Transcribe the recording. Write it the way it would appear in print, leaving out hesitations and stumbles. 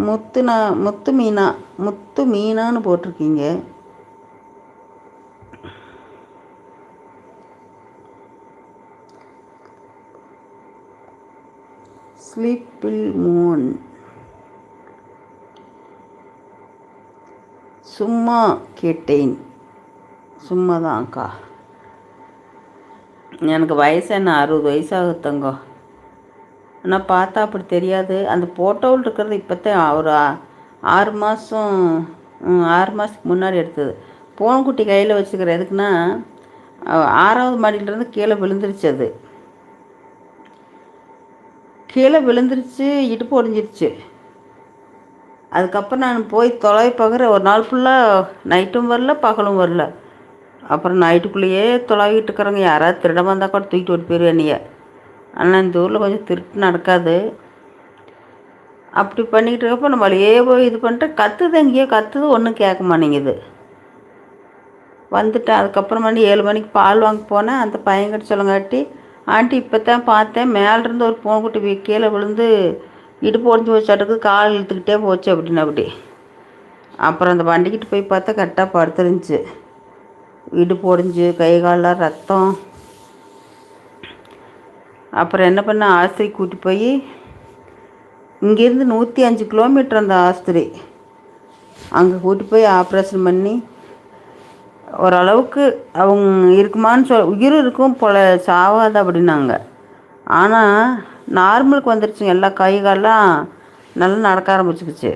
முத்து மீனா, முத்து மீனான்னு போட்டிருக்கீங்க. ஸ்லீப்பில் மூன். சும்மா கேட்டேன். சும்மாதான்க்கா. எனக்கு வயசு என்ன 60 வயசாகுது தங்கம். ஆனால் பார்த்தா அப்படி தெரியாது. அந்த ஃபோட்டோவில் இருக்கிறது இப்போத்தான் ஒரு 6 மாதம் 6 மாதத்துக்கு முன்னாடி எடுத்தது. பூனைக்குட்டி கையில் வச்சுக்கிற எதுக்குன்னா 6வது மாடியிலேருந்து கீழே விழுந்துருச்சு. அது கீழே விழுந்துருச்சு, இடுப்பு ஒடிஞ்சிருச்சு. அதுக்கப்புறம் நான் போய் பார்க்குற ஒரு நாள் ஃபுல்லாக நைட்டும் வரல பகலும் வரல. அப்புறம் நைட்டுக்குள்ளேயே தொலைவிட்டு இருக்கிறவங்க யாராவது திருட வந்தால் கூட தூக்கிட்டு ஓடி போயிடுவேன் என்னைய. ஆனால் இந்த ஊரில் கொஞ்சம் திருட்டு நடக்காது. அப்படி பண்ணிக்கிட்டு இருக்கப்போ நம்மளையே போய் இது பண்ணிட்டு கத்துது, எங்கேயோ கத்துது, ஒன்றும் கேட்க மாட்டேங்குது. வந்துட்டேன். அதுக்கப்புறமா 7 மணிக்கு பால் வாங்க போனேன். அந்த பையன்கிட்ட சொல்லங்காட்டி, ஆண்டி இப்போ தான் பார்த்தேன், மேலேருந்து ஒரு பூனைக்குட்டி கீழே விழுந்து இடுப்பு ஒடிஞ்சு வச்சாட்டுக்கு கால் இழுத்துக்கிட்டே போச்சு அப்படின்னு. அப்படி அப்புறம் அந்த வண்டிக்கிட்ட போய் பார்த்தா கரெக்டாக படுத்துருந்துச்சு. இடுப்பு ஒடிஞ்சு கை காலெலாம் ரத்தம். அப்புறம் என்ன பண்ண, ஆஸ்பத்திரி கூட்டி போய், இங்கேருந்து 105 கிலோமீட்டர் அந்த ஆஸ்பத்திரி. அங்கே கூட்டி போய் ஆப்ரேஷன் பண்ணி ஓரளவுக்கு அவங்க இருக்குமான்னு உயிர் இருக்கும் போல், சாவாது அப்படின்னாங்க. ஆனால் நார்மலுக்கு வந்துருச்சுங்க. எல்லா கை காலெலாம் நல்லா நடக்க ஆரம்பிச்சிக்கிச்சு.